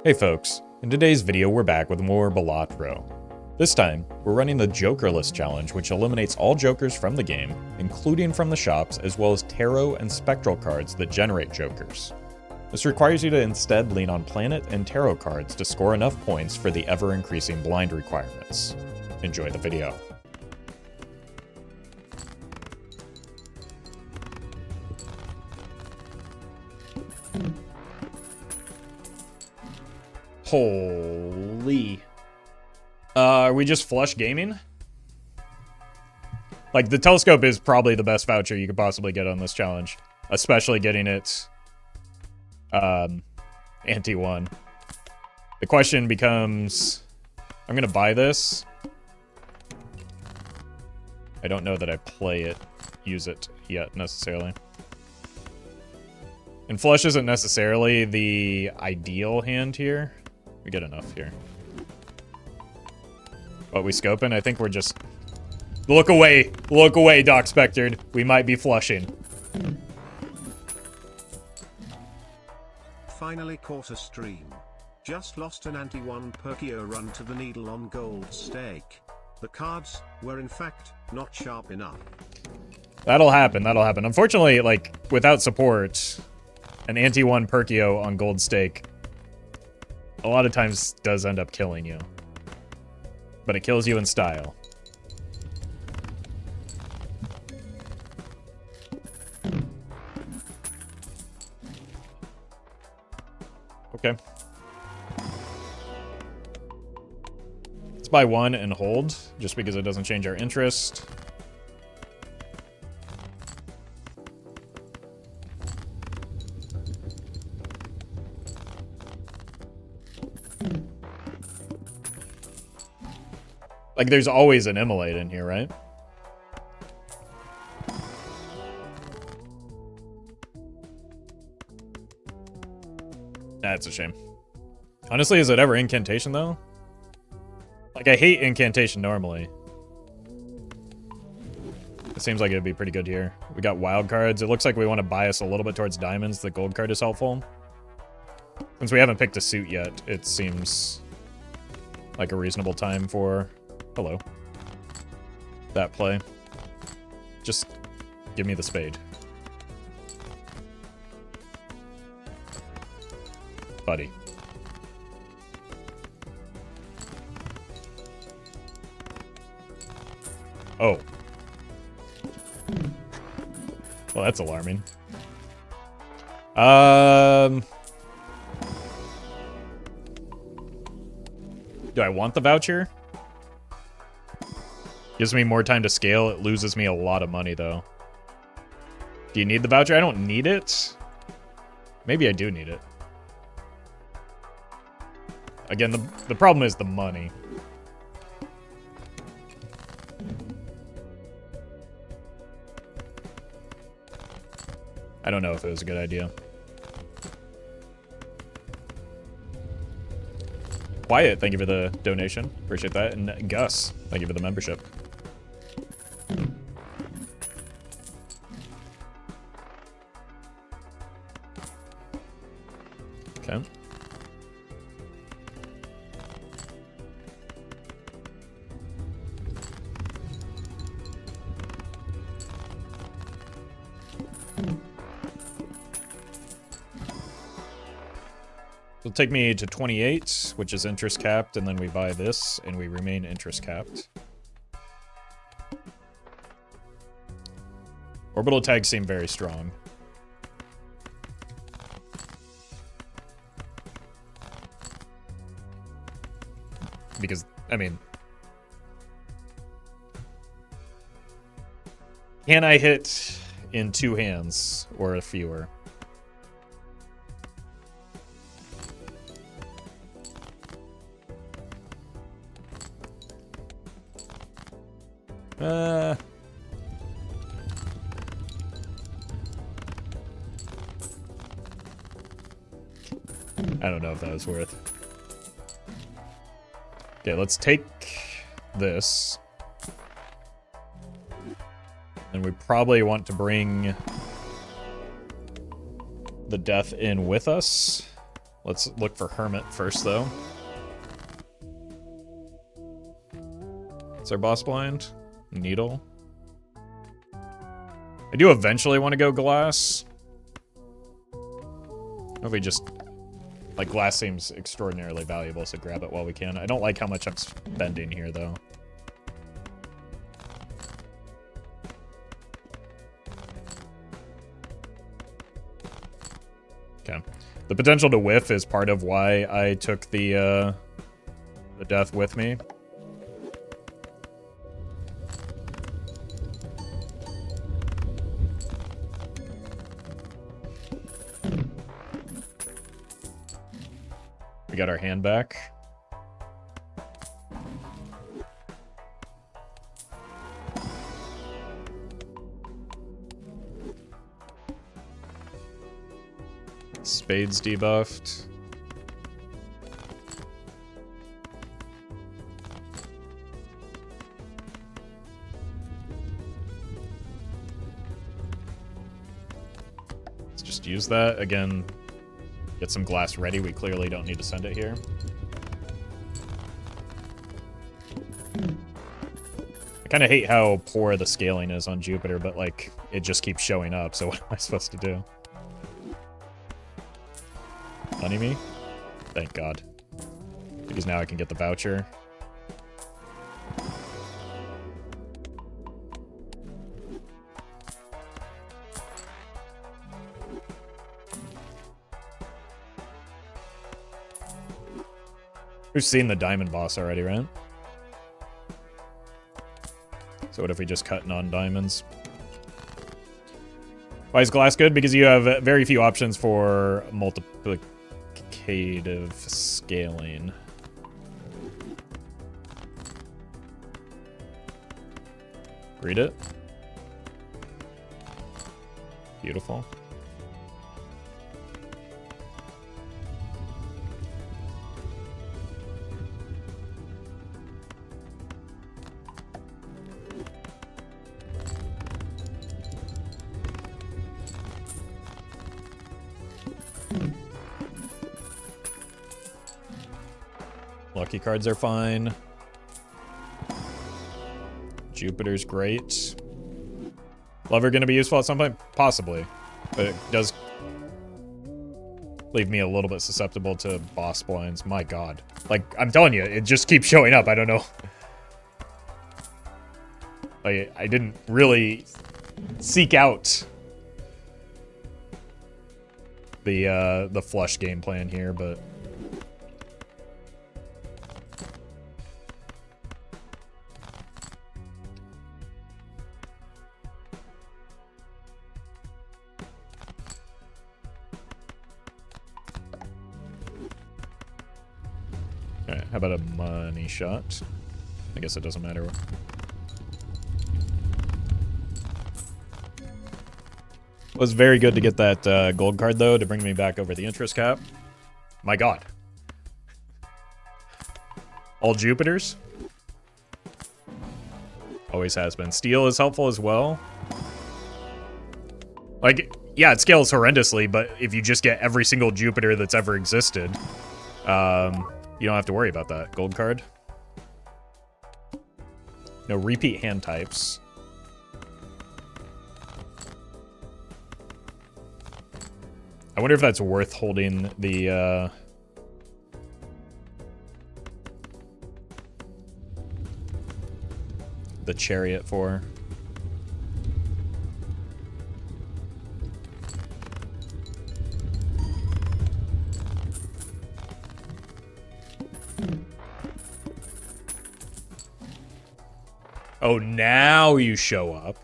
Hey folks, in today's video we're back with more Balatro. This time, we're running the Jokerless challenge, which eliminates all jokers from the game, including from the shops, as well as Tarot and Spectral cards that generate jokers. This requires you to instead lean on Planet and Tarot cards to score enough points for the ever-increasing blind requirements. Enjoy the video. Holy. Are we just flush gaming? Like, the telescope is probably the best voucher you could possibly get on this challenge. Especially getting it, ante 1. The question becomes, I'm gonna buy this. I don't know that I use it yet, necessarily. And flush isn't necessarily the ideal hand here. We get enough here. But we scoping? I think we're just... Look away, Doc Spectred. We might be flushing. Finally caught a stream. Just lost an ante 1 Perkio run to the needle on gold stake. The cards were in fact not sharp enough. That'll happen, that'll happen. Unfortunately, like, without support, an ante 1 Perkio on gold stake a lot of times does end up killing you. But it kills you in style. Okay. Let's buy one and hold, just because it doesn't change our interest. Like, there's always an immolate in here, right? That's a shame. Honestly, is it ever incantation, though? Like, I hate incantation normally. It seems like it'd be pretty good here. We got wild cards. It looks like we want to bias a little bit towards diamonds. The gold card is helpful. Since we haven't picked a suit yet, it seems like a reasonable time for... Hello. That play. Just give me the spade. Buddy. Oh. Well, that's alarming. Do I want the voucher? Gives me more time to scale. It loses me a lot of money, though. Do you need the voucher? I don't need it. Maybe I do need it. Again, the problem is the money. I don't know if it was a good idea. Wyatt, thank you for the donation. Appreciate that. And Gus, thank you for the membership. Okay. It'll take me to 28, which is interest capped, and then we buy this, and we remain interest capped. Orbital tags seem very strong. Because, I mean... Can I hit in 2 hands, or fewer? I don't know if that was worth. Okay, let's take this. And we probably want to bring the death in with us. Let's look for Hermit first, though. It's our boss blind. Needle. I do eventually want to go glass. If we just... Like, glass seems extraordinarily valuable, so grab it while we can. I don't like how much I'm spending here, though. Okay. The potential to whiff is part of why I took the death with me. We got our hand back. Spades debuffed. Let's just use that. Again, get some glass ready. We clearly don't need to send it here. I kind of hate how poor the scaling is on Jupiter, but like, it just keeps showing up, so what am I supposed to do? Money me? Thank God. Because now I can get the voucher. We've seen the diamond boss already, right? So what if we just cut non-diamonds? Why is glass good? Because you have very few options for multiplicative scaling. Read it. Beautiful. Lucky cards are fine. Jupiter's great. Lover gonna be useful at some point? Possibly. But it does leave me a little bit susceptible to boss blinds. My God. Like, I'm telling you, it just keeps showing up. I don't know. Like, I didn't really seek out the flush game plan here, but... Alright, how about a money shot? I guess it doesn't matter. It was very good to get that gold card, though, to bring me back over the interest cap. My God. All Jupiters? Always has been. Steel is helpful as well. Like, yeah, it scales horrendously, but if you just get every single Jupiter that's ever existed, you don't have to worry about that. Gold card. No repeat hand types. I wonder if that's worth holding the chariot for. Oh, now you show up.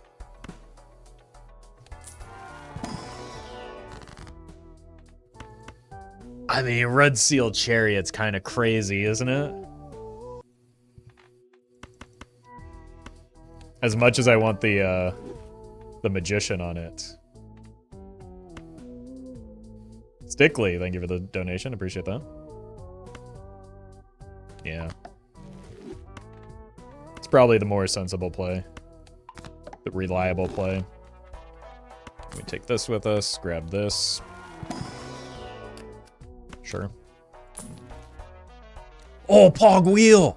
I mean, Red Seal Chariot's kind of crazy, isn't it? As much as I want the Magician on it. Stickley, thank you for the donation. Appreciate that. Yeah. It's probably the more sensible play. The reliable play. We take this with us, grab this. Sure. Oh, Pog Wheel!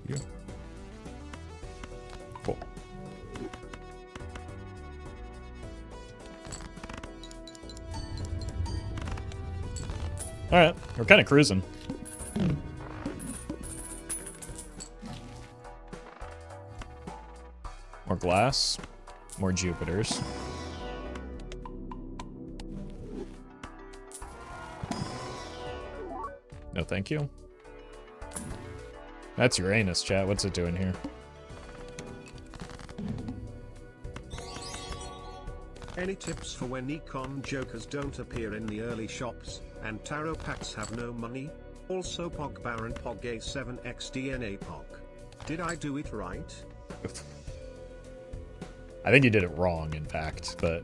Yeah. Cool. Alright, we're kind of cruising. More glass, more Jupiters. No, thank you. That's Uranus, chat. What's it doing here? Any tips for when econ jokers don't appear in the early shops, and tarot packs have no money? Also Pog Baron Pog A7X DNA Pog. Did I do it right? I think you did it wrong, in fact, but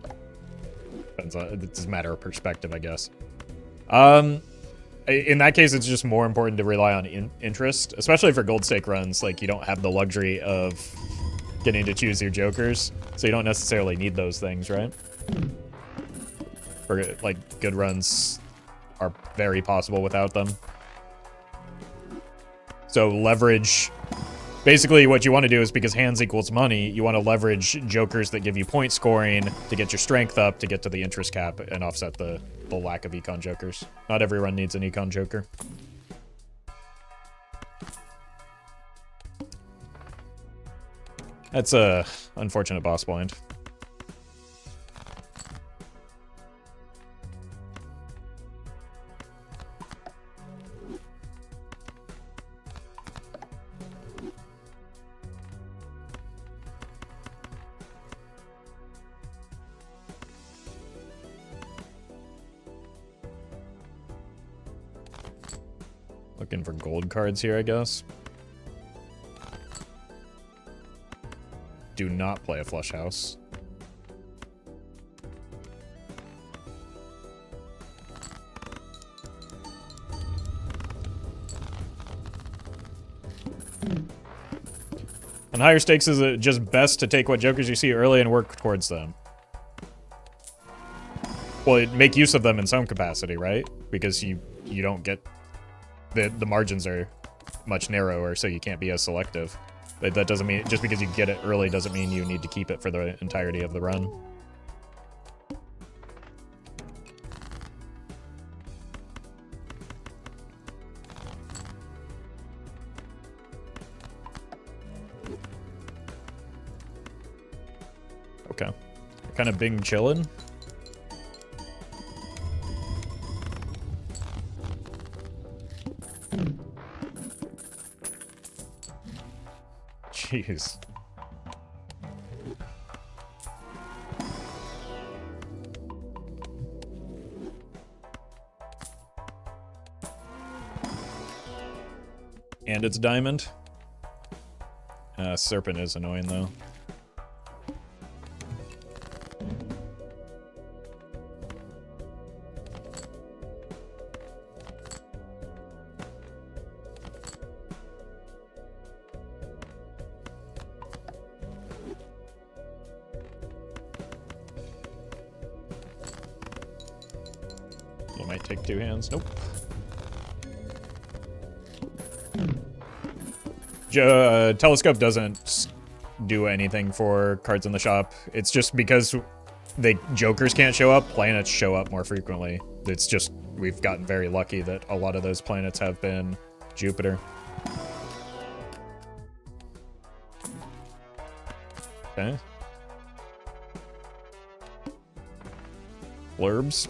it's a matter of perspective, I guess. In that case, it's just more important to rely on interest, especially for gold stake runs. Like, you don't have the luxury of getting to choose your jokers, so you don't necessarily need those things, right? For, like, good runs are very possible without them. So leverage, basically what you want to do is, because hands equals money, you want to leverage jokers that give you point scoring to get your strength up to get to the interest cap and offset the lack of econ jokers. Not every run needs an econ joker. That's a unfortunate boss blind. Looking for gold cards here, I guess. Do not play a flush house. On higher stakes, is it just best to take what jokers you see early and work towards them? Well, make use of them in some capacity, right? Because you don't get... The margins are much narrower, so you can't be as selective. But that doesn't mean, just because you get it early doesn't mean you need to keep it for the entirety of the run. Okay. Kind of big chillin'. Jeez. And it's diamond. Serpent is annoying though. You might take two hands. Nope. Telescope doesn't do anything for cards in the shop. It's just because jokers can't show up, planets show up more frequently. It's just, we've gotten very lucky that a lot of those planets have been Jupiter. Okay. Blurbs.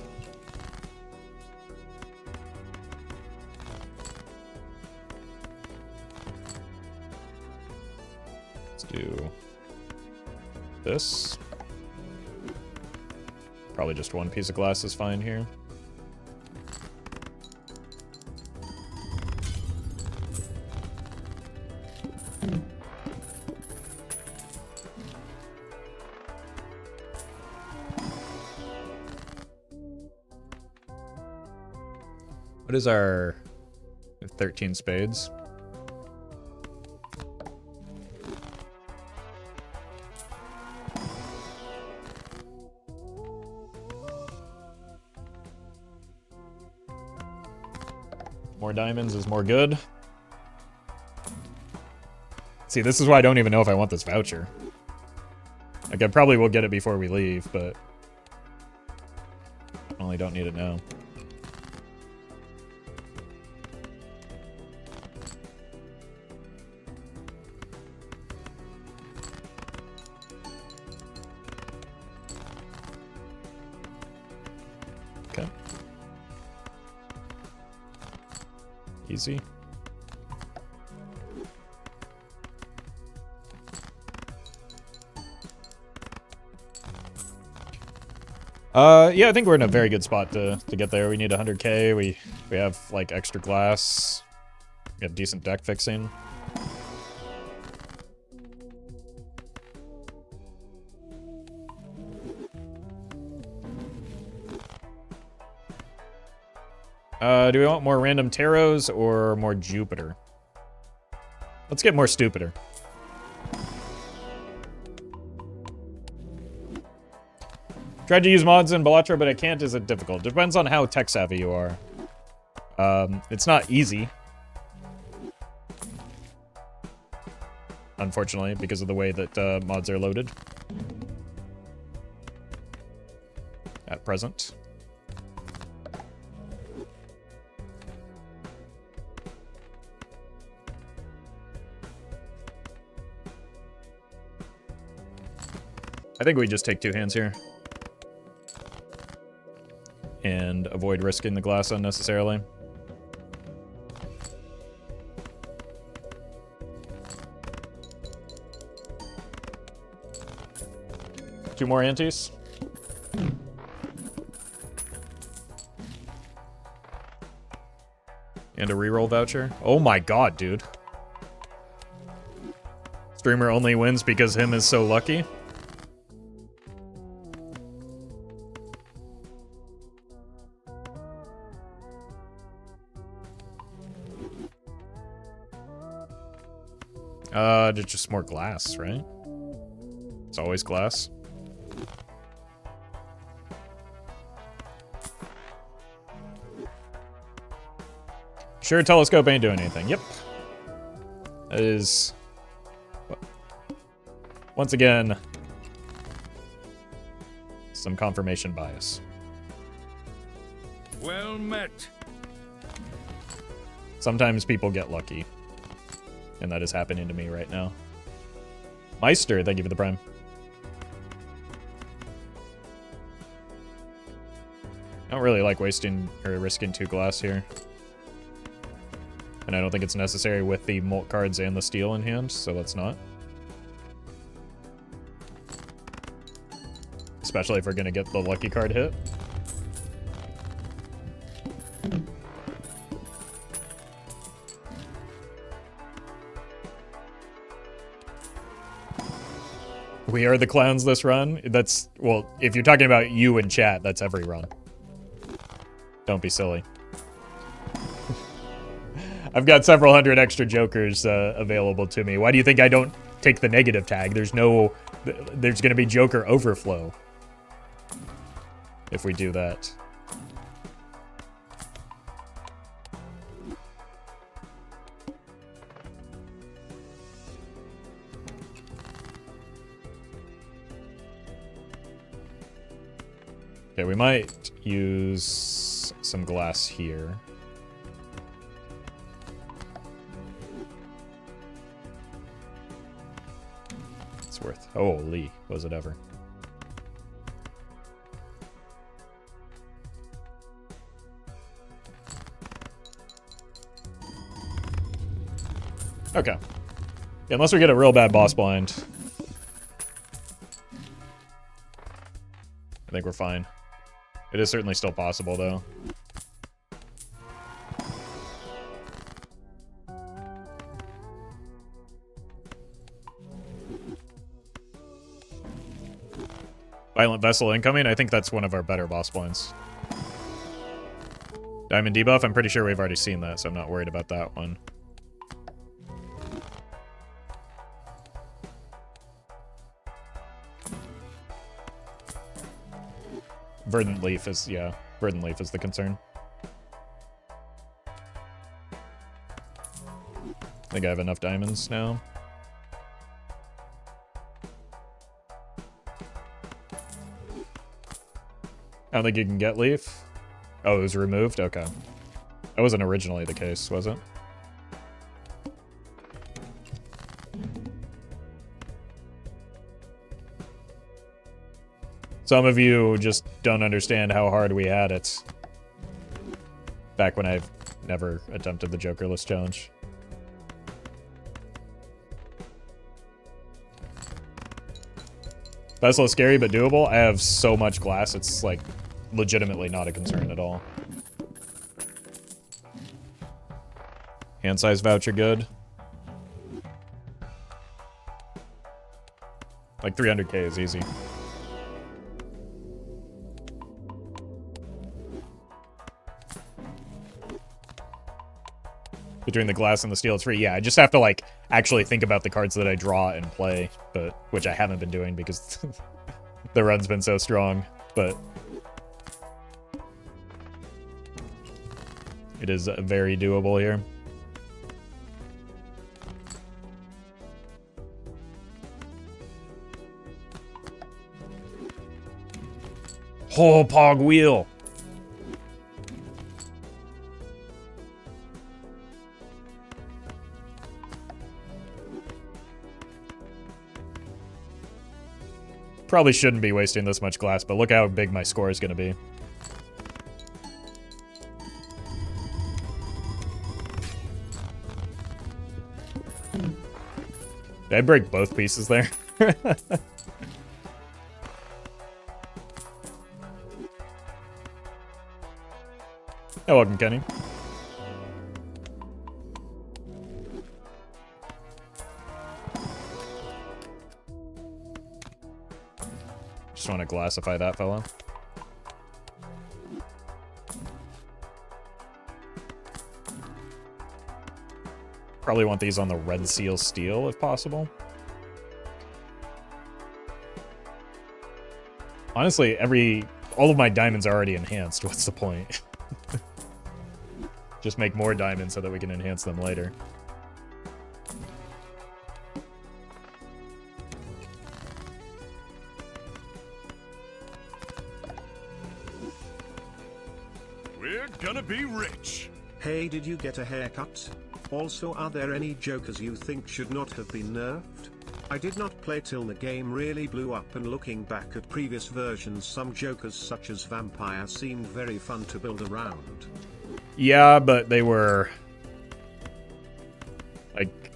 Do this. Probably just one piece of glass is fine here. What is our 13 spades? More diamonds is more good. See, this is why I don't even know if I want this voucher. Like, I probably will get it before we leave, but I only don't need it now. Okay. Easy. Yeah, I think we're in a very good spot to get there. We need 100k. We have like extra glass. We got decent deck fixing. Do we want more random tarots or more Jupiter? Let's get more stupider. Tried to use mods in Balatro, but I can't. Is it difficult? Depends on how tech savvy you are. It's not easy. Unfortunately, because of the way that mods are loaded. At present. I think we just take 2 hands here. And avoid risking the glass unnecessarily. Two more antes. And a reroll voucher. Oh my god, dude. Streamer only wins because him is so lucky. Just more glass, right? It's always glass. Sure, telescope ain't doing anything. Yep. That is... once again... some confirmation bias. Well met. Sometimes people get lucky. And that is happening to me right now. Meister, thank you for the prime. I don't really like wasting or risking 2 glass here. And I don't think it's necessary with the molt cards and the steel in hand, so let's not. Especially if we're gonna get the lucky card hit. We are the clowns this run. That's, well, if you're talking about you in chat, that's every run. Don't be silly. I've got several hundred extra jokers available to me. Why do you think I don't take the negative tag? There's gonna be joker overflow if we do that. Okay, we might use some glass here. It's worth... holy, was it ever. Okay. Yeah, unless we get a real bad boss blind. I think we're fine. It is certainly still possible, though. Violent Vessel incoming. I think that's one of our better boss blinds. Diamond debuff, I'm pretty sure we've already seen that, so I'm not worried about that one. Verdant Leaf is, yeah, Verdant Leaf is the concern. I think I have enough diamonds now. I don't think you can get Leaf. Oh, it was removed? Okay. That wasn't originally the case, was it? Some of you just don't understand how hard we had it. Back when I've never attempted the Jokerless challenge. That's a little scary, but doable. I have so much glass, it's like legitimately not a concern at all. Hand size voucher good. Like 300k is easy. Between the glass and the steel, it's free. Yeah, I just have to like actually think about the cards that I draw and play, but which I haven't been doing because the run's been so strong. But it is very doable here. Oh, Pog Wheel. Probably shouldn't be wasting this much glass, but look how big my score is going to be. Did I break both pieces there? Oh, welcome, Kenny. Just want to glassify that fella. Probably want these on the red seal steel if possible. Honestly, all of my diamonds are already enhanced. What's the point? Just make more diamonds so that we can enhance them later. We're gonna be rich. Hey, did you get a haircut? Also, are there any Jokers you think should not have been nerfed? I did not play till the game really blew up, and looking back at previous versions, some Jokers such as Vampire seemed very fun to build around. Yeah, but they were like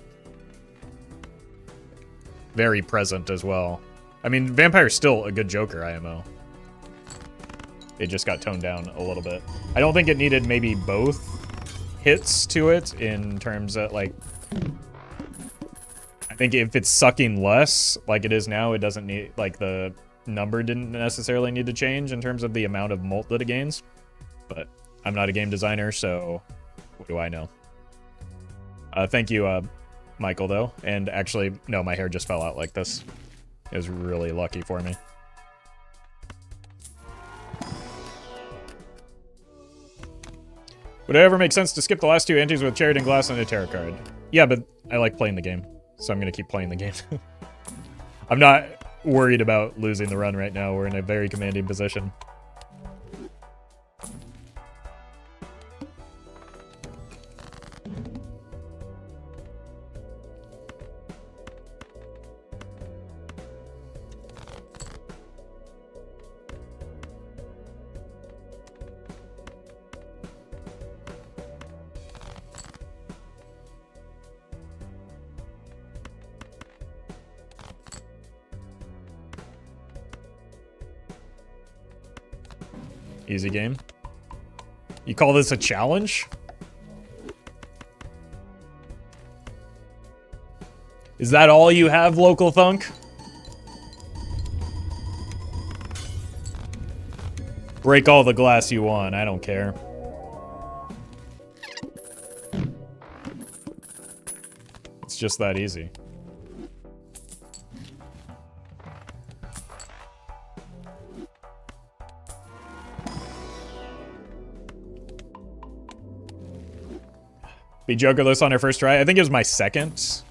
very present as well. I mean, Vampire's still a good Joker IMO. It just got toned down a little bit. I don't think it needed maybe both hits to it in terms of like, I think if it's sucking less like it is now, it doesn't need, like the number didn't necessarily need to change in terms of the amount of mult that it gains. But I'm not a game designer, so what do I know? Thank you, Michael, though. And actually, no, my hair just fell out like this. It was really lucky for me. Would it ever make sense to skip the last two antes with Chariot and Glass and a tarot card? Yeah, but I like playing the game, so I'm going to keep playing the game. I'm not worried about losing the run right now. We're in a very commanding position. Easy game. You call this a challenge? Is that all you have, Local Thunk? Break all the glass you want, I don't care. just that easy. Be Jokerless on our first try. I think it was my second.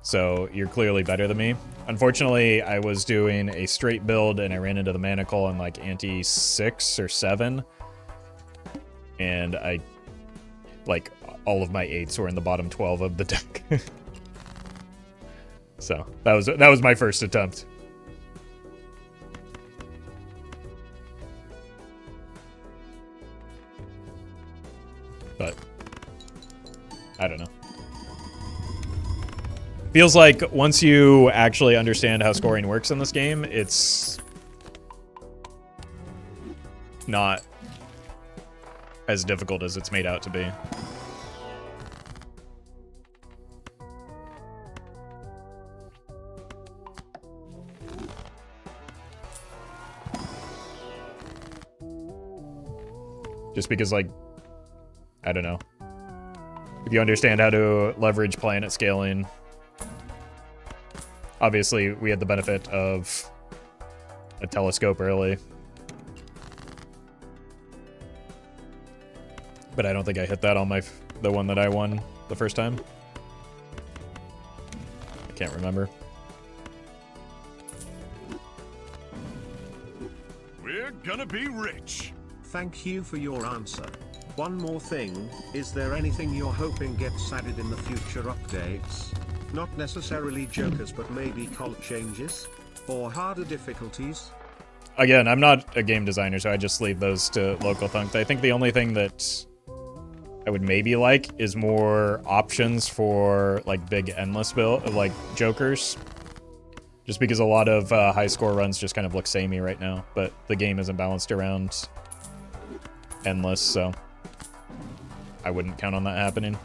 So you're clearly better than me. Unfortunately, I was doing a straight build and I ran into the manacle on like ante 6 or 7. And I, like, all of my 8s were in the bottom 12 of the deck. So that was my first attempt. But I don't know. Feels like once you actually understand how scoring works in this game, it's not as difficult as it's made out to be. Just because, like, I don't know. If you understand how to leverage planet scaling, obviously we had the benefit of a telescope early. But I don't think I hit that on the one that I won the first time. I can't remember. We're gonna be rich. Thank you for your answer. One more thing, is there anything you're hoping gets added in the future updates? Not necessarily Jokers, but maybe col changes? Or harder difficulties? Again, I'm not a game designer, so I just leave those to local thunks. I think the only thing that I would maybe like is more options for, like, big endless build, like Jokers. Just because a lot of high score runs just kind of look samey right now, but the game isn't balanced around endless, so I wouldn't count on that happening.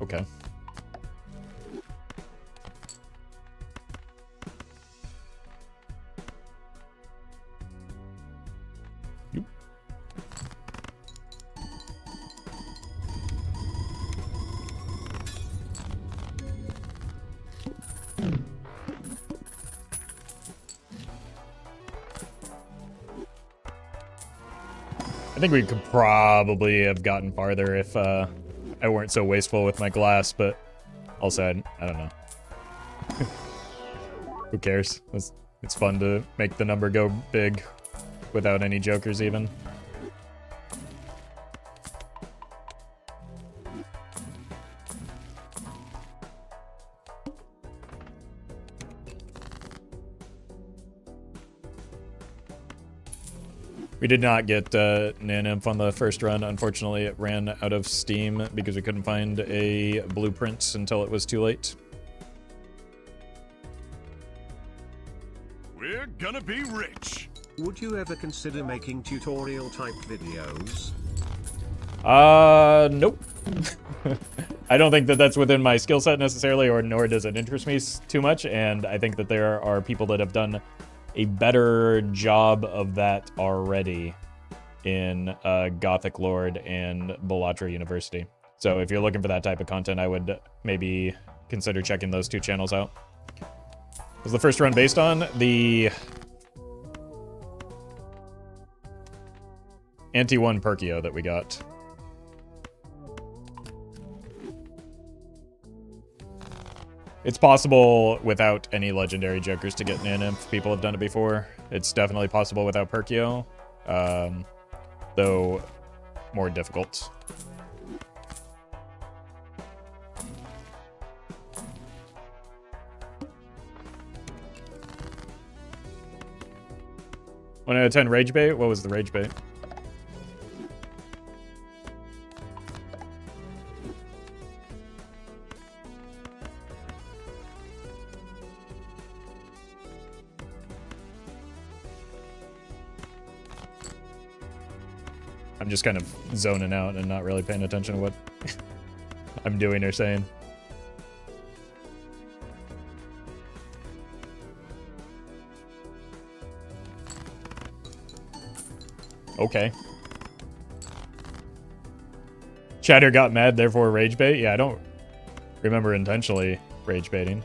Okay. Yep. I think we could probably have gotten farther if I weren't so wasteful with my glass, but also I don't know. Who cares? It's fun to make the number go big without any jokers even. We did not get Nanimp on the first run. Unfortunately, it ran out of steam because we couldn't find a blueprint until it was too late. We're gonna be rich. Would you ever consider making tutorial type videos? Nope. I don't think that that's within my skill set necessarily, or nor does it interest me too much, and I think that there are people that have done a better job of that already in Gothic Lord and Balatro University. So if you're looking for that type of content, I would maybe consider checking those two channels out. Was the first run based on the Ante 1 Perkio that we got? It's possible without any legendary jokers to get Nanimp. People have done it before. It's definitely possible without Perkio, though more difficult. One out of 10 rage bait? What was the rage bait? I'm just kind of zoning out and not really paying attention to what I'm doing or saying. Okay. Chatter got mad, therefore rage bait? Yeah, I don't remember intentionally rage baiting.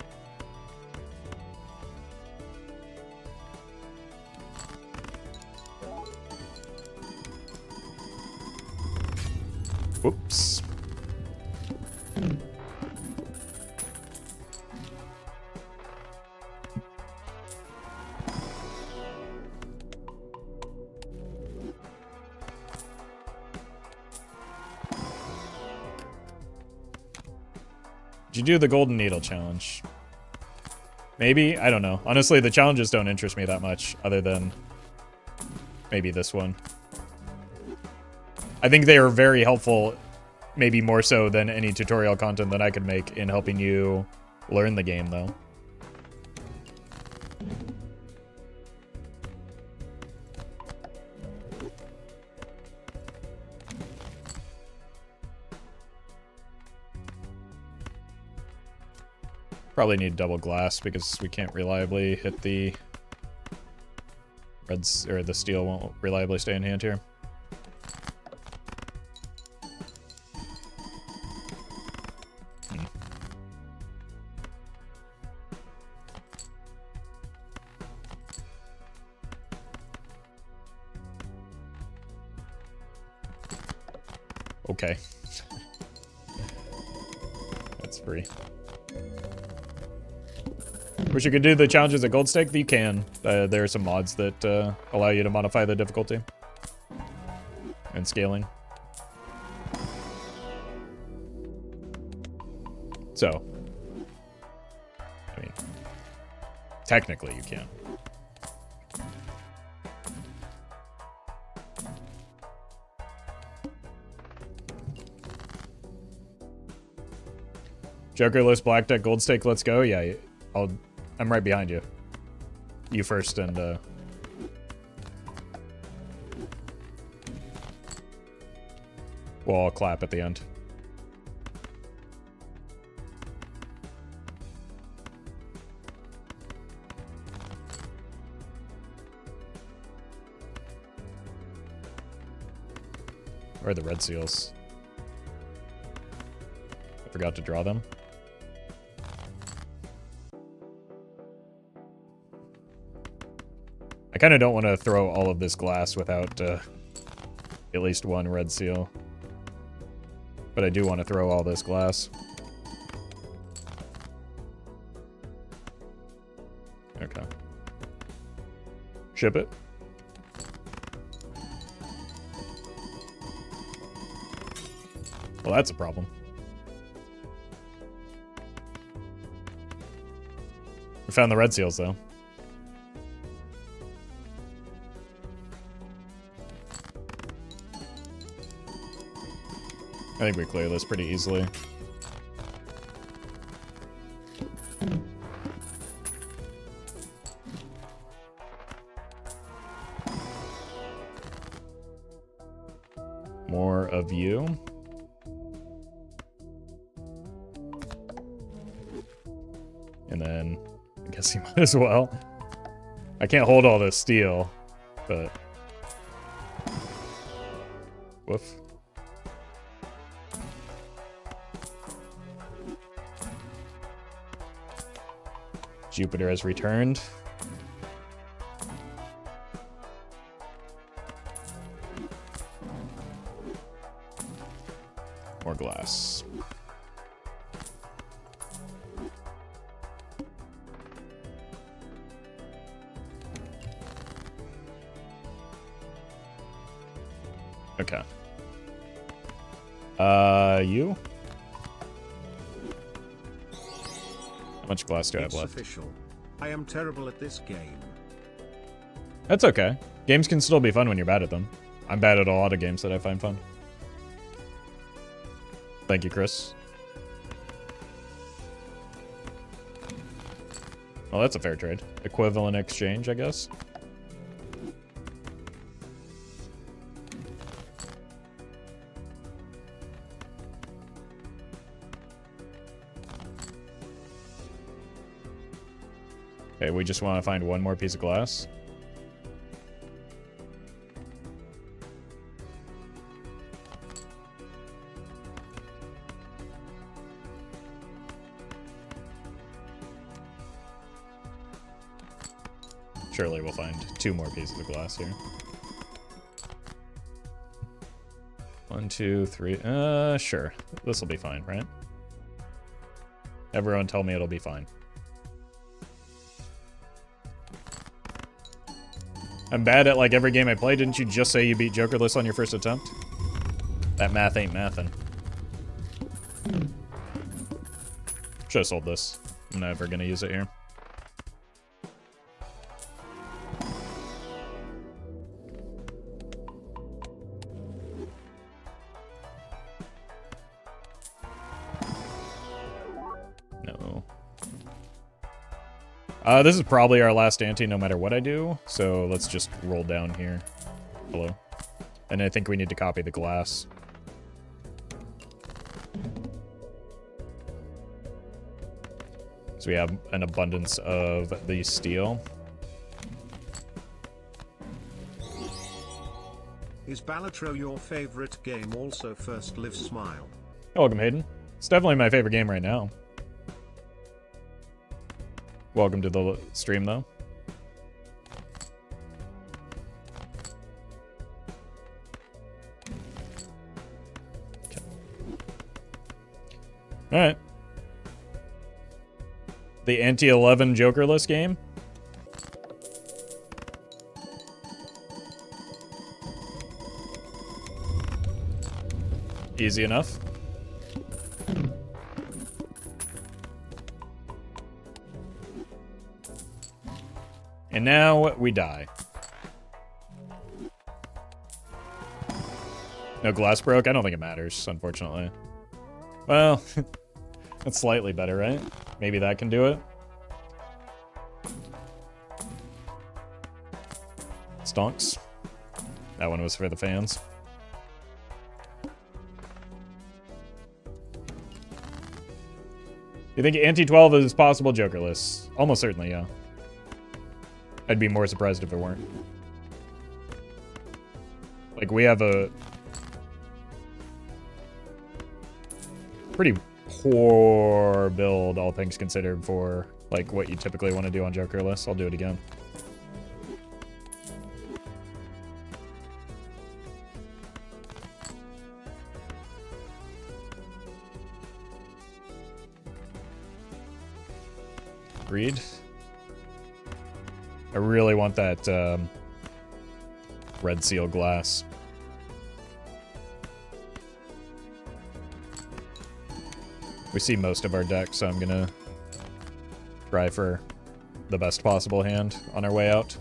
Whoops. Did you do the Golden Needle challenge? Maybe? I don't know. Honestly, the challenges don't interest me that much, other than maybe this one. I think they are very helpful, maybe more so than any tutorial content that I could make in helping you learn the game, though. Probably need double glass because we can't reliably hit the reds, or the steel won't reliably stay in hand here. Okay. That's free. Wish you could do the challenges at gold stake. You can. There are some mods that allow you to modify the difficulty and scaling. So, I mean, technically you can. Jokerless, black deck, gold stake, let's go. Yeah, I'm right behind you. You first, and we'll all clap at the end. Where are the red seals? I forgot to draw them. I kind of don't want to throw all of this glass without at least one red seal. But I do want to throw all this glass. Okay. Ship it. Well, that's a problem. We found the red seals, though. I think we clear this pretty easily. More of you. And then I guess you might as well. I can't hold all this steel, but woof. Jupiter has returned. More glass. Okay. You? How much glass do I have left? Official. I am terrible at this game. That's okay. Games can still be fun when you're bad at them. I'm bad at a lot of games that I find fun. Thank you, Chris. Well, that's a fair trade. Equivalent exchange, I guess. Okay, we just want to find one more piece of glass. Surely we'll find 2 more pieces of glass here. 1, 2, 3. Sure. This will be fine, right? Everyone tell me it'll be fine. I'm bad at like every game I play. Didn't you just say you beat Jokerless on your first attempt? That math ain't mathin'. Should've sold this. I'm never gonna use it here. This is probably our last ante no matter what I do, so let's just roll down here. Hello. And I think we need to copy the glass. So we have an abundance of the steel. Is Balatro your favorite game? Also, First Live Smile. Welcome, Hayden. It's definitely my favorite game right now. Welcome to the stream, though. Okay. All right. The Ante 11 Jokerless game. Easy enough. And now we die. No glass broke? I don't think it matters, unfortunately. Well, that's slightly better, right? Maybe that can do it. Stonks. That one was for the fans. You think Ante 12 is possible Jokerless? Almost certainly, yeah. I'd be more surprised if it weren't. Like, we have a pretty poor build, all things considered, for, like, what you typically want to do on Jokerless. I'll do it again. Agreed. I really want that red seal glass. We see most of our deck, so I'm gonna try for the best possible hand on our way out.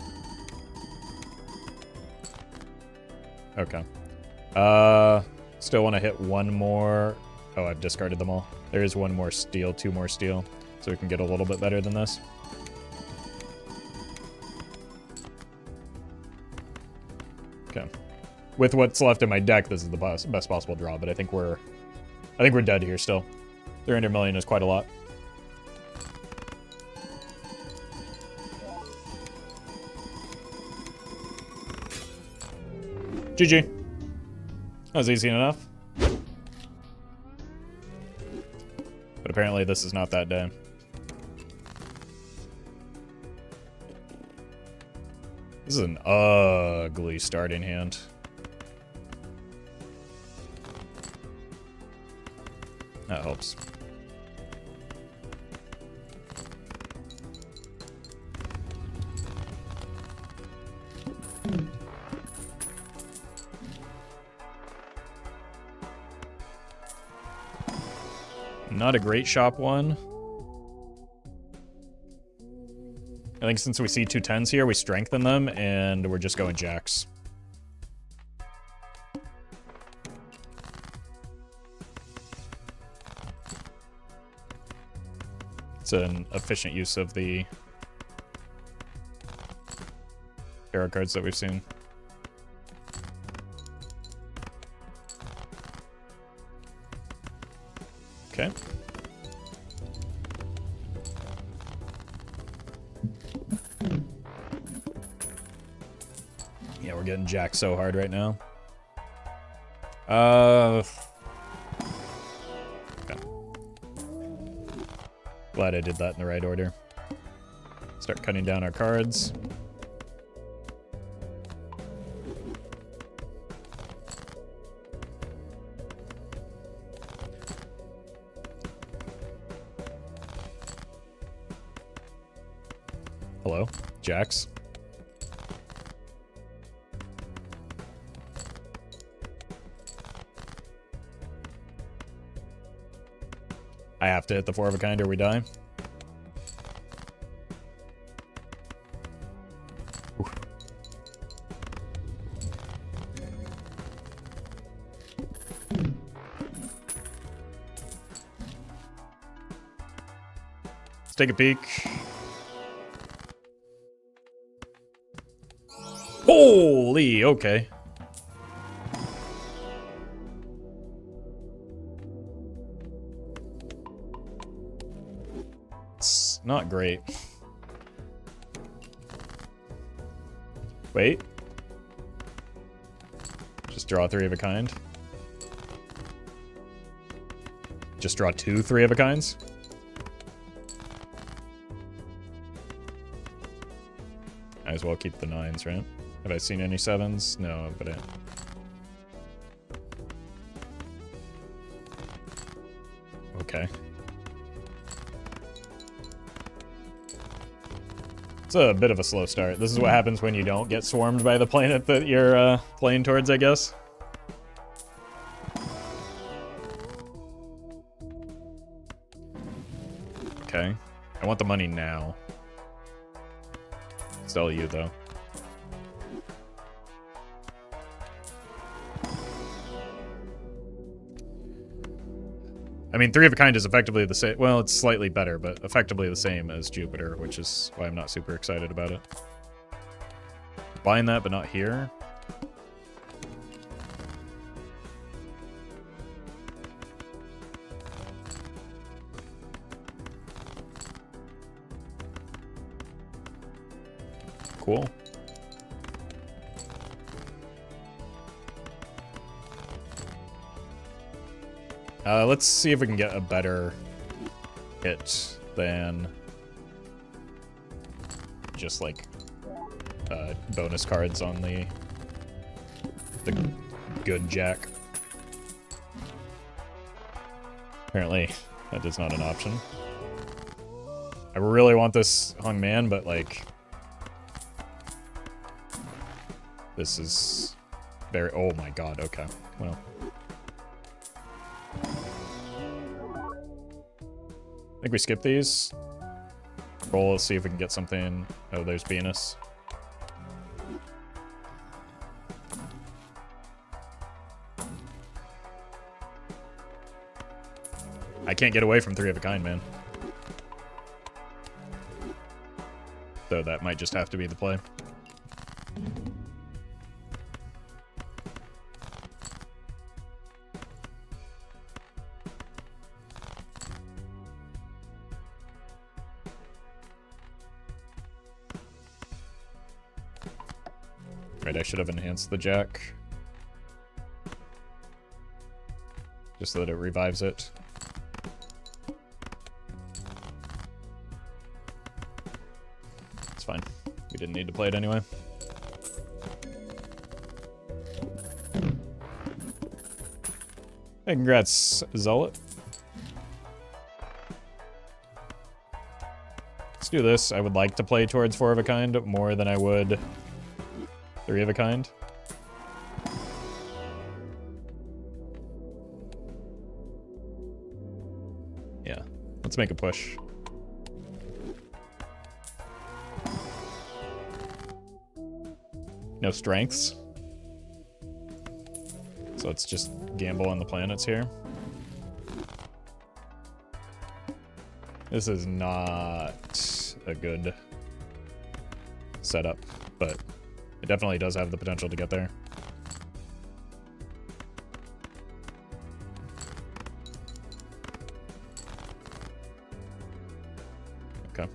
Okay. Still want to hit one more. Oh, I've discarded them all. There is one more steel, 2 more steel, so we can get a little bit better than this. Okay. With what's left in my deck, this is the best possible draw, but I think we're dead here still. 300 million is quite a lot. GG. That was easy enough. But apparently this is not that day. This is an ugly starting hand. That helps. Not a great shop one. I think since we see 2 10s here, we strengthen them, and we're just going jacks. It's an efficient use of the tarot cards that we've seen. Okay. Yeah, we're getting jacked so hard right now. Okay. Glad I did that in the right order. Start cutting down our cards. Hello, jacks. I have to hit the 4 of a kind or we die. Ooh. Let's take a peek. Holy, okay. It's not great. Wait. Just draw 3 of a kind. Just draw 2 3 of a kinds. Might as well keep the 9s, right? Have I seen any 7s? No, but I... Okay. It's a bit of a slow start. This is what happens when you don't get swarmed by the planet that you're playing towards, I guess. Okay. I want the money now. Sell you, though. I mean, 3 of a kind is effectively the same. Well, it's slightly better, but effectively the same as Jupiter, which is why I'm not super excited about it. Buying that, but not here. Cool. Let's see if we can get a better hit than just like bonus cards on the good jack. Apparently, that is not an option. I really want this hung man, but like this is very... Oh my god, okay. Well. I think we skip these. Roll, let's see if we can get something. Oh, there's Venus. I can't get away from 3 of a kind, man. So that might just have to be the play. Right, I should have enhanced the jack. Just so that it revives it. It's fine. We didn't need to play it anyway. Hey, congrats, Zealot. Let's do this. I would like to play towards 4 of a kind more than I would 3 of a kind. Yeah, let's make a push. No strengths. So let's just gamble on the planets here. This is not a good setup, but it definitely does have the potential to get there. Okay.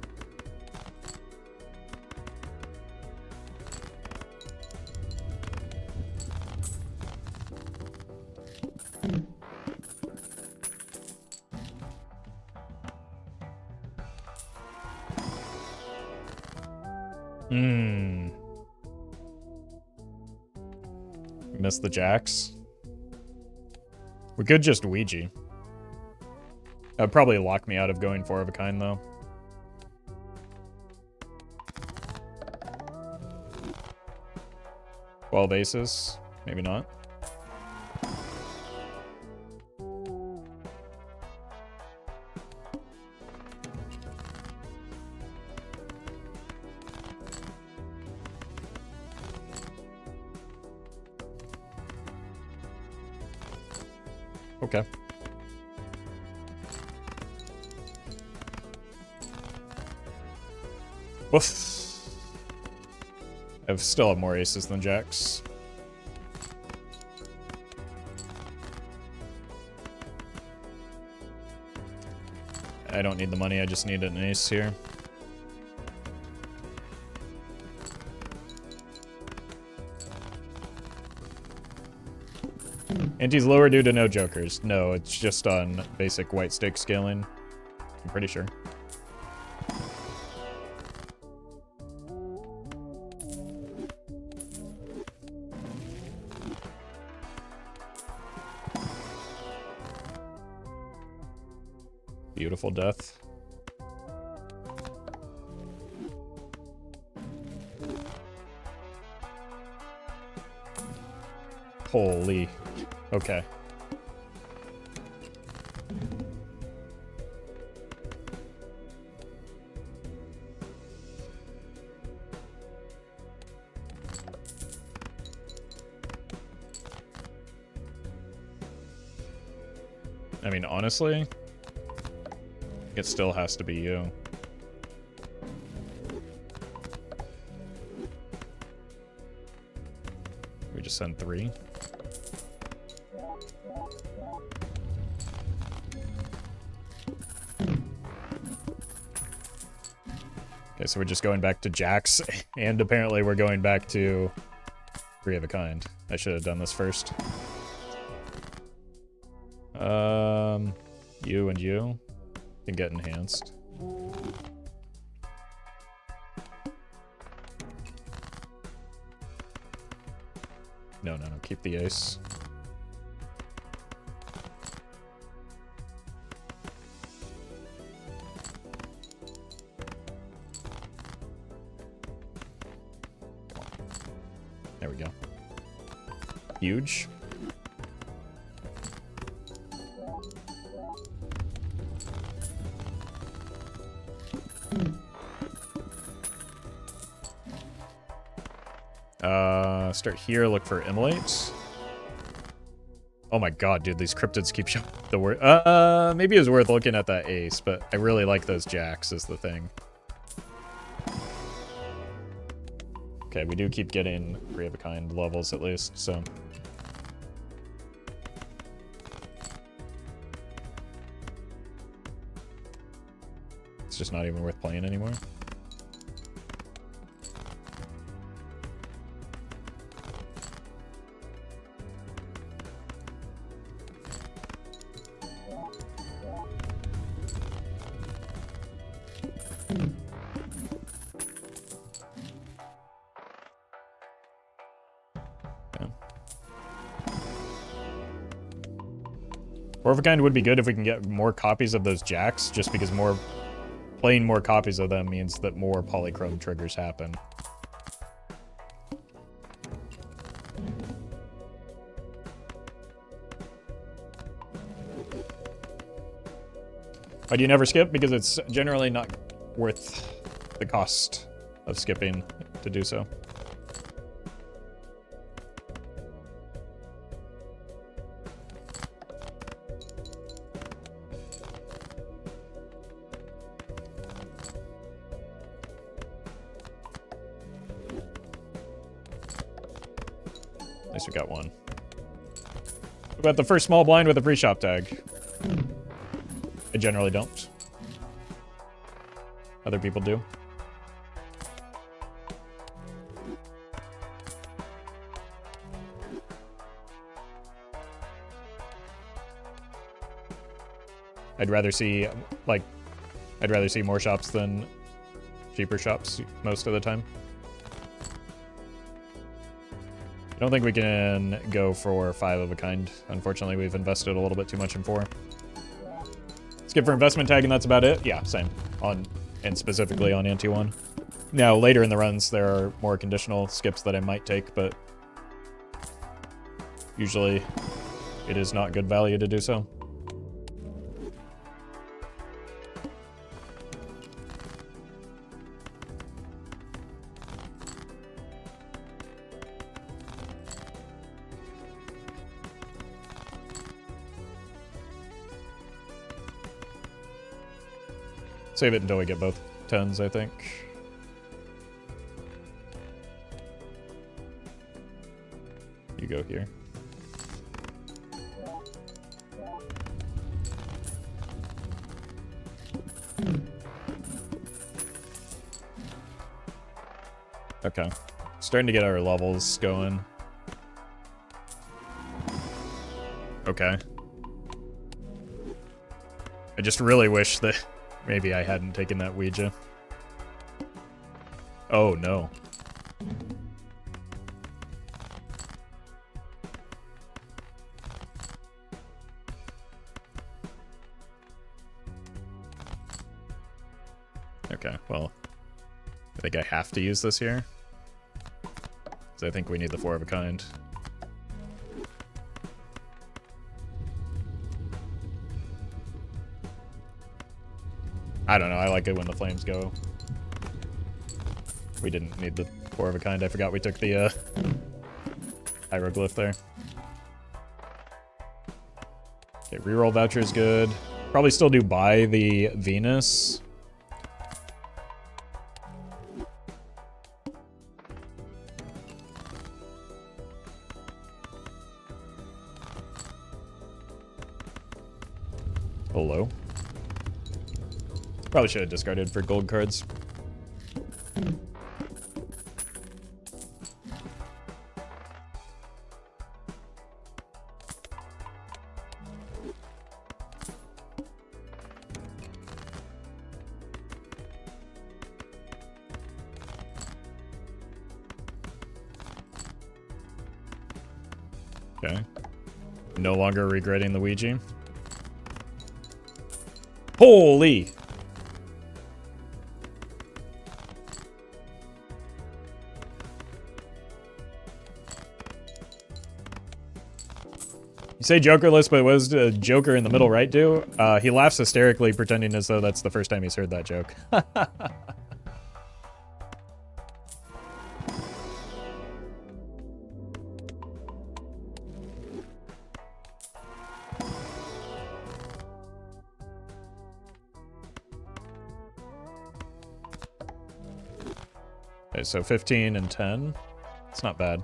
Missed the jacks. We could just Ouija. That would probably lock me out of going 4 of a kind, though. Twelve aces? Maybe not. Okay. Woof. I still have more aces than jacks. I don't need the money, I just need an ace here. Ante's lower due to no jokers. No, it's just on basic white stake scaling. I'm pretty sure. Beautiful death. Holy. Okay. I mean, honestly, it still has to be you. We just send 3. Okay, so we're just going back to jacks, and apparently we're going back to 3 of a kind. I should have done this first. You and you can get enhanced. No, keep the ace. There we go. Huge. Start here, look for immolates. Oh my god, dude, these cryptids keep showing the word. Maybe it was worth looking at that ace, but I really like those jacks is the thing. Okay, we do keep getting 3 of a kind levels at least, so. It's just not even worth playing anymore. Four of a kind would be good if we can get more copies of those jacks, just because playing more copies of them means that more polychrome triggers happen. Why do you never skip? Because it's generally not worth the cost of skipping to do so. At least we got one. What about the first small blind with a free shop tag? I generally don't. Other people do. I'd rather see more shops than cheaper shops most of the time. I don't think we can go for 5 of a kind. Unfortunately, we've invested a little bit too much in 4. Skip for investment tag, and that's about it. Yeah, same. And specifically on ante 1. Now, later in the runs, there are more conditional skips that I might take, but usually it is not good value to do so. Save it until we get both 10s, I think. You go here. Okay. Starting to get our levels going. Okay. I just really wish that maybe I hadn't taken that Ouija. Oh, no. Okay, well, I think I have to use this here. Because I think we need the 4 of a kind. I don't know, I like it when the flames go. We didn't need the 4 of a kind. I forgot we took the hieroglyph there. Okay, reroll voucher is good. Probably still do buy the Venus. Hello. Probably should have discarded for gold cards. Okay. No longer regretting the Ouija. Holy! You say Jokerless, but what does the Joker in the middle right do? He laughs hysterically, pretending as though that's the first time he's heard that joke. Okay, so 15 and 10. It's not bad.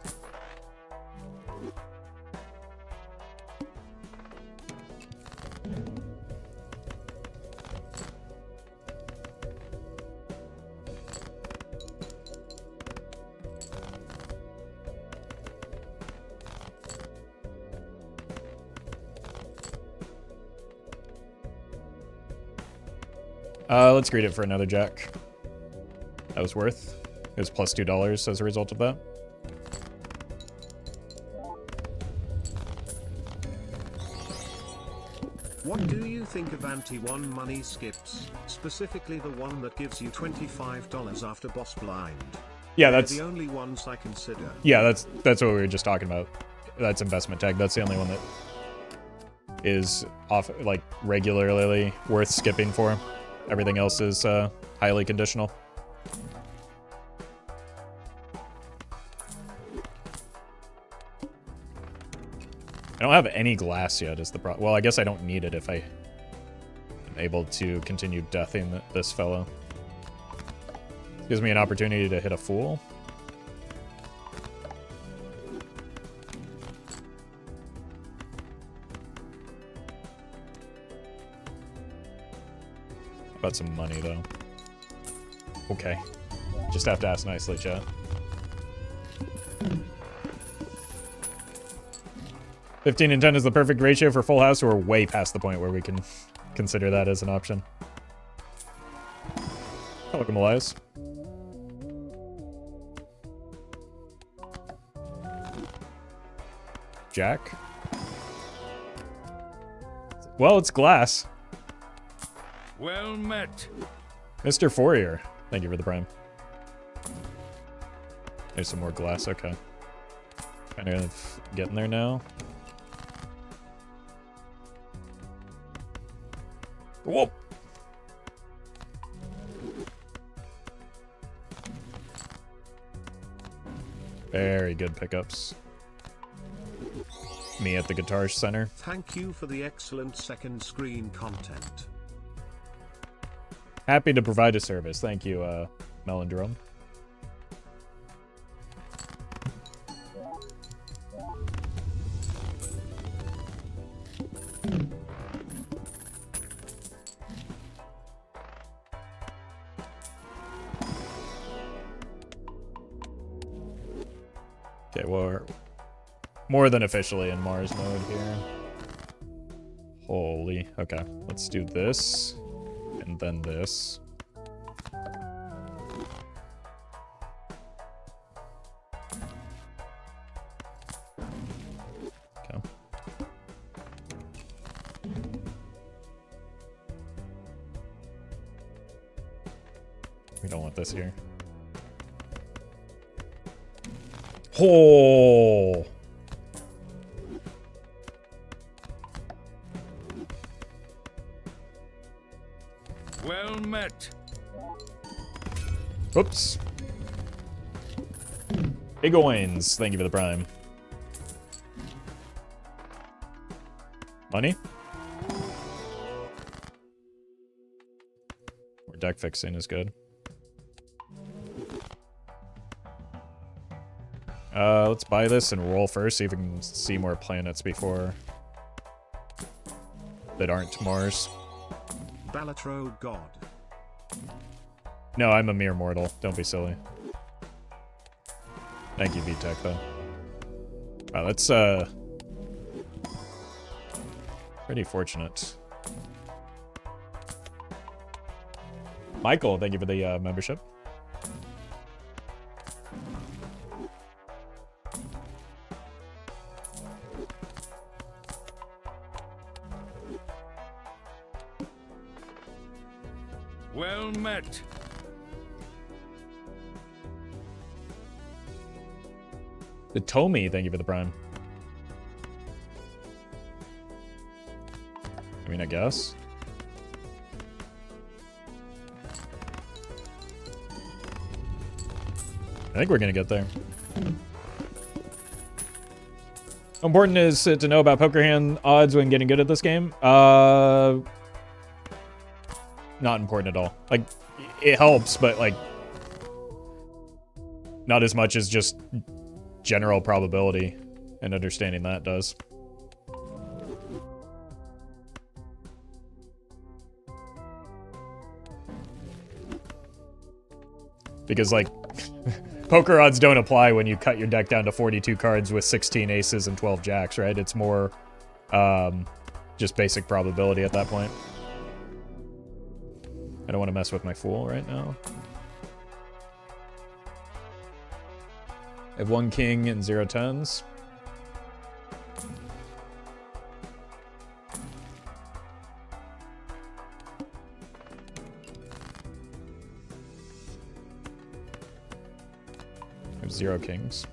Let's greet it for another jack. That was worth. It was plus $2 as a result of that. What do you think of ante-1 money skips, specifically the one that gives you $25 after boss blind? Yeah, They're that's the only ones I consider. Yeah, that's what we were just talking about. That's investment tag. That's the only one that is off like regularly worth skipping for. Everything else is highly conditional. I don't have any glass yet is the problem. Well, I guess I don't need it if I am able to continue deathing this fellow. Gives me an opportunity to hit a fool. How about some money, though? Okay. Just have to ask nicely, chat. $15 and $10 is the perfect ratio for full house, or we're way past the point where we can consider that as an option. Welcome, Elias. Jack. Well, it's glass. Well met. Mr. Fourier, thank you for the prime. There's some more glass, okay. Kind of getting there now. Whoop! Very good pickups. Me at the Guitar Center. Thank you for the excellent second screen content. Happy to provide a service. Thank you, Melondrome. Okay, we're more than officially in Mars mode here. Holy, okay. Let's do this, and then this. Okay. We don't want this here. Oh! Well met. Oops. Egoines, thank you for the prime. Money? Or deck fixing is good. Let's buy this and roll first, see if we can see more planets before that aren't Mars. Balatro God. No, I'm a mere mortal. Don't be silly. Thank you, VTech, though. Wow, that's, pretty fortunate. Michael, thank you for the, membership. Well met. The Tomy, thank you for the prime. I mean, I guess. I think we're gonna get there. How important is it to know about poker hand odds when getting good at this game? Not important at all. Like, it helps, but like, not as much as just general probability and understanding that does. Because like, poker odds don't apply when you cut your deck down to 42 cards with 16 aces and 12 jacks, right? It's more just basic probability at that point. I don't want to mess with my fool right now. I have 1 king and 0 tens. I have 0 kings.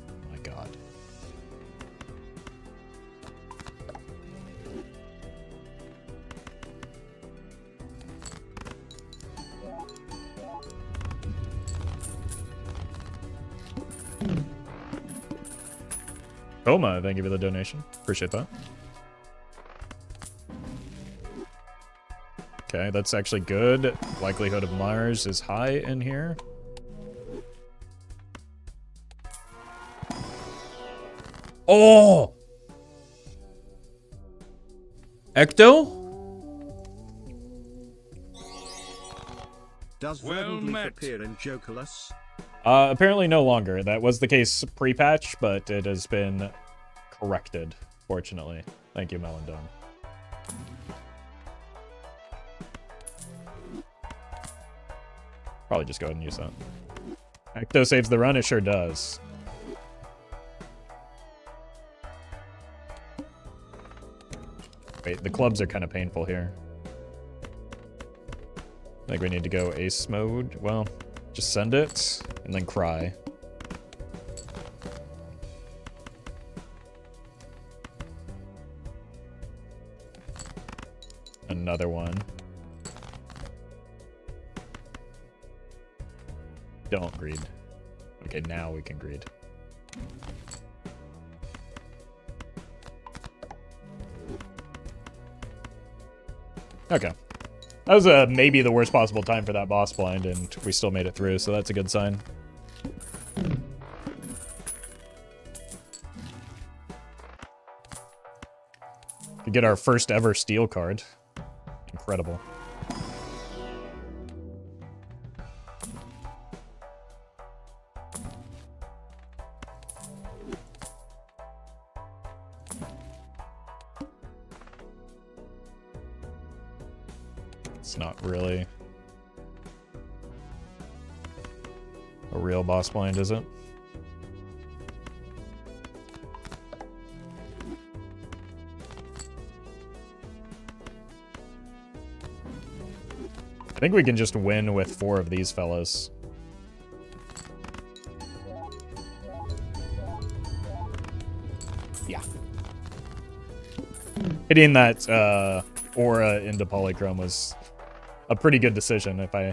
Oh my god. Oma, thank you for the donation. Appreciate that. Okay, that's actually good. Likelihood of Mars is high in here. Oh! Ecto? Does Well Verdant met. appear in Jokerless? Apparently no longer. That was the case pre-patch, but it has been corrected, fortunately. Thank you, Melondome. Probably just go ahead and use that. Ecto saves the run, it sure does. Wait, the clubs are kind of painful here. I think we need to go ace mode. Well, just send it and then cry. Another one. Don't greed. Okay, now we can greed. Okay. That was maybe the worst possible time for that boss blind, and we still made it through, so that's a good sign. Could get our first ever steel card. Incredible. It's not really a real boss blind, is it? I think we can just win with 4 of these fellas. Yeah. Hitting that aura into polychrome was a pretty good decision, if I...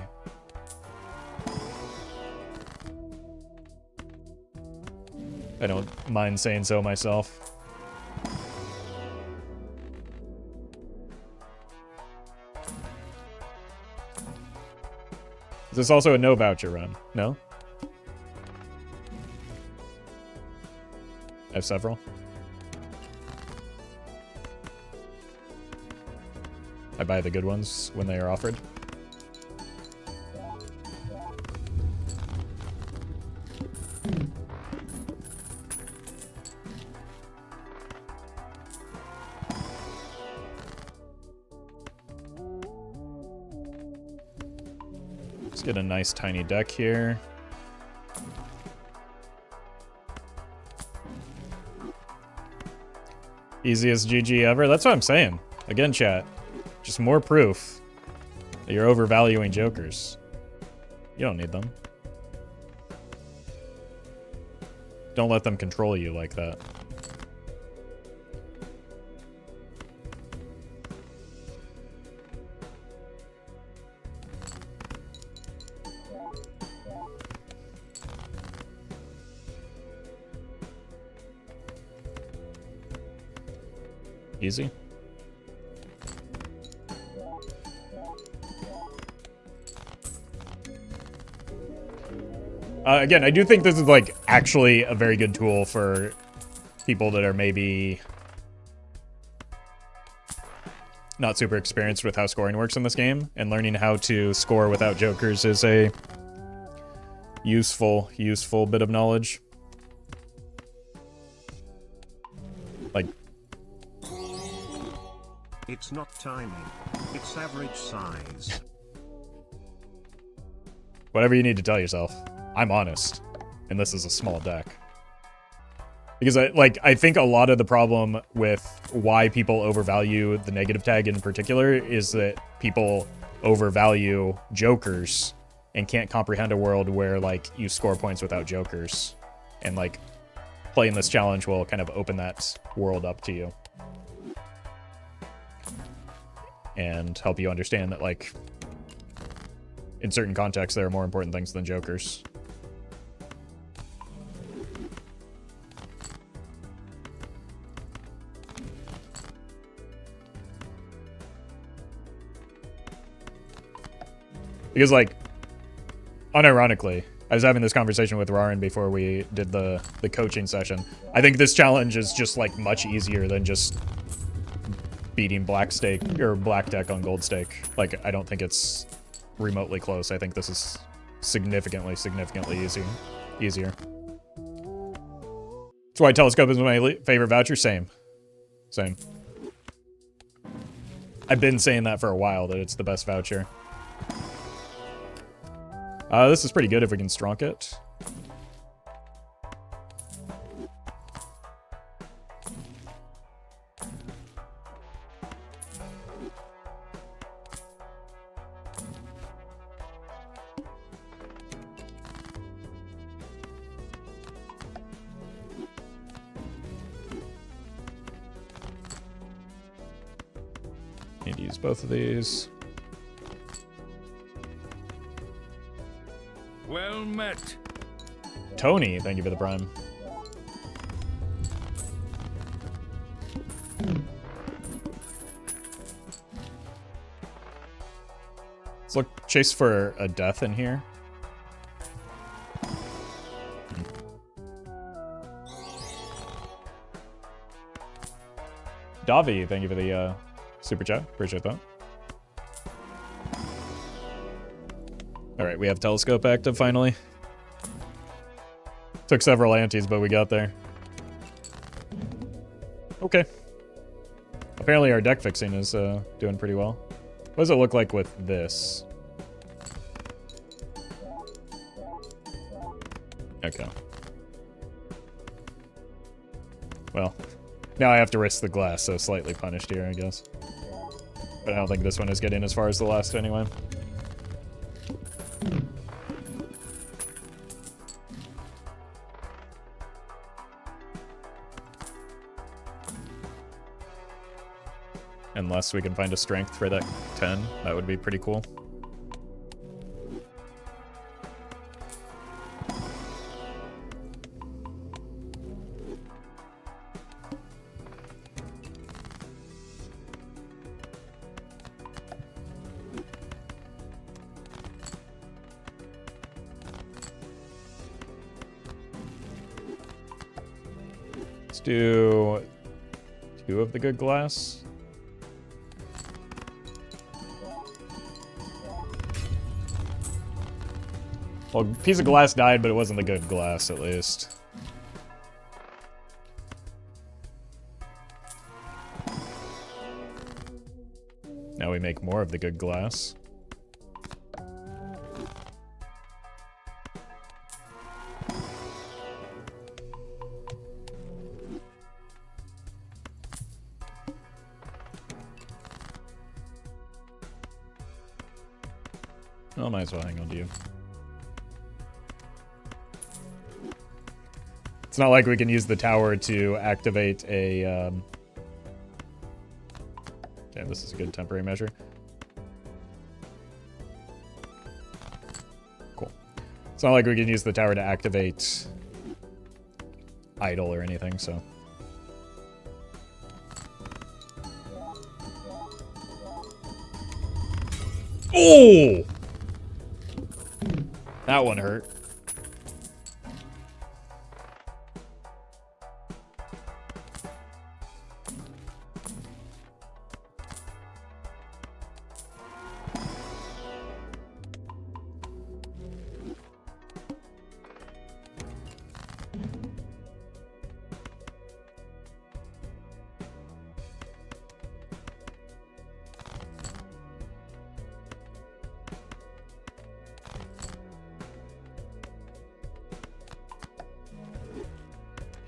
I don't mind saying so myself. Is this also a no voucher run? No? I have several. I buy the good ones when they are offered. Let's get a nice tiny deck here. Easiest GG ever. That's what I'm saying. Again, chat. Just more proof that you're overvaluing jokers. You don't need them. Don't let them control you like that. Easy. Again, I do think this is like actually a very good tool for people that are maybe not super experienced with how scoring works in this game, and learning how to score without jokers is a useful bit of knowledge. Like, it's not tiny, it's average size. Whatever you need to tell yourself. I'm honest, and this is a small deck. Because I think a lot of the problem with why people overvalue the negative tag in particular is that people overvalue jokers and can't comprehend a world where like you score points without jokers, and like playing this challenge will kind of open that world up to you and help you understand that like in certain contexts there are more important things than jokers. Because, like, unironically, I was having this conversation with Rarin before we did the coaching session. I think this challenge is just, like, much easier than just beating black stake or black deck on gold stake. Like, I don't think it's remotely close. I think this is significantly easier. That's why Telescope is my favorite voucher. Same. I've been saying that for a while, that it's the best voucher. This is pretty good if we can stronk it. Need to use both of these. Well met. Tony, thank you for the prime. Let's look, chase for a death in here. Davi, thank you for the super chat. Appreciate that. Alright, we have telescope active finally. Took several antes, but we got there. Okay. Apparently our deck fixing is doing pretty well. What does it look like with this? Okay. Well, now I have to risk the glass, so slightly punished here, I guess. But I don't think this one is getting as far as the last anyway. Unless we can find a strength for that 10, that would be pretty cool. Let's do 2 of the good glass. Well, a piece of glass died, but it wasn't the good glass, at least. Now we make more of the good glass. Well, might as well hang on to you. It's not like we can use the tower to activate a, yeah, this is a good temporary measure. Cool. It's not like we can use the tower to activate idle or anything, so. Oh! That one hurt.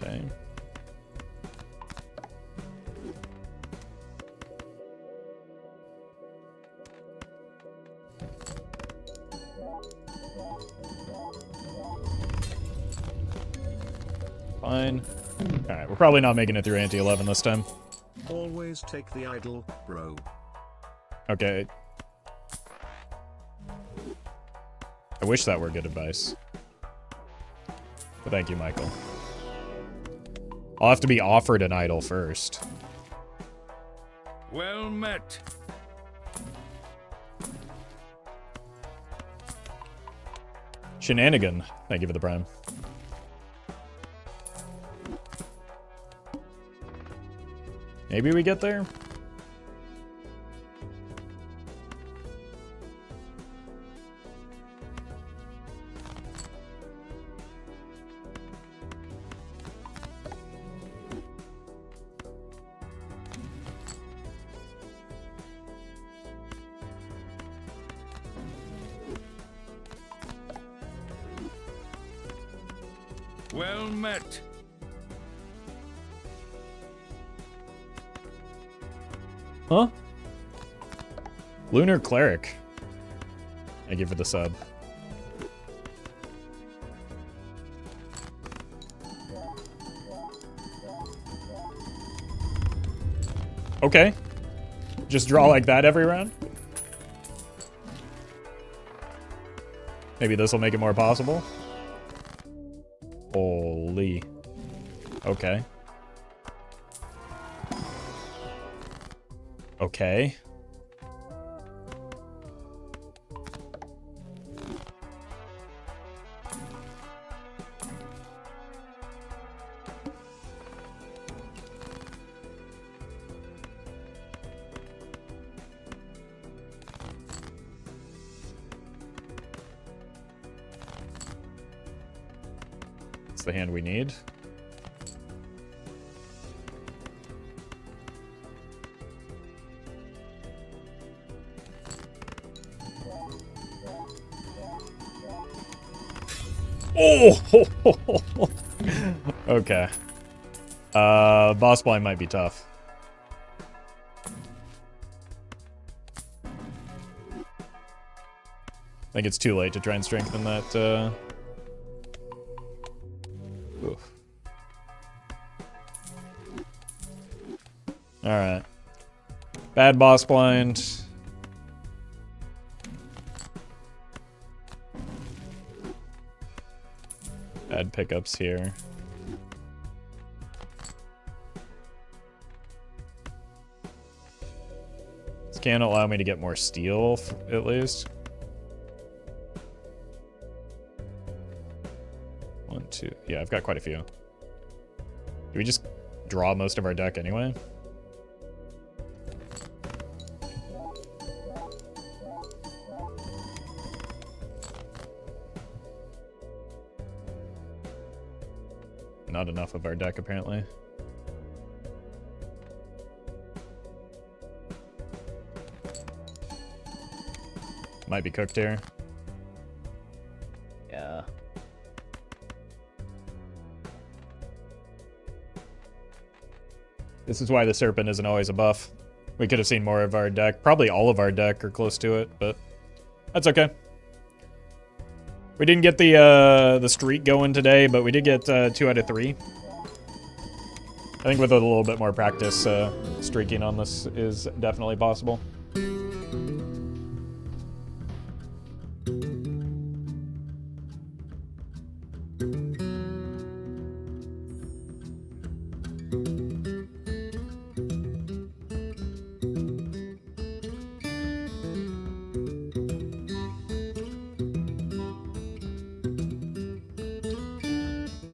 Okay. Fine. Alright, we're probably not making it through ante 11 this time. Always take the idol, bro. Okay. I wish that were good advice. But thank you, Michael. I'll have to be offered an idol first. Well met. Shenanigan. Thank you for the prime. Maybe we get there? Well met. Huh? Lunar Cleric. Thank you for the sub. Okay. Just draw like that every round? Maybe this will make it more possible? Holy. Okay. Okay. It's the hand we need. Oh! Okay. Boss blind might be tough. I think it's too late to try and strengthen that, Oof. Alright. Bad boss blind. Bad pickups here. This can't allow me to get more steel, at least. 1, 2. Yeah, I've got quite a few. Do we just draw most of our deck anyway? Not enough of our deck, apparently. Might be cooked here. Yeah. This is why the Serpent isn't always a buff. We could have seen more of our deck. Probably all of our deck or close to it, but that's okay. We didn't get the streak going today, but we did get 2 out of 3. I think with a little bit more practice, streaking on this is definitely possible.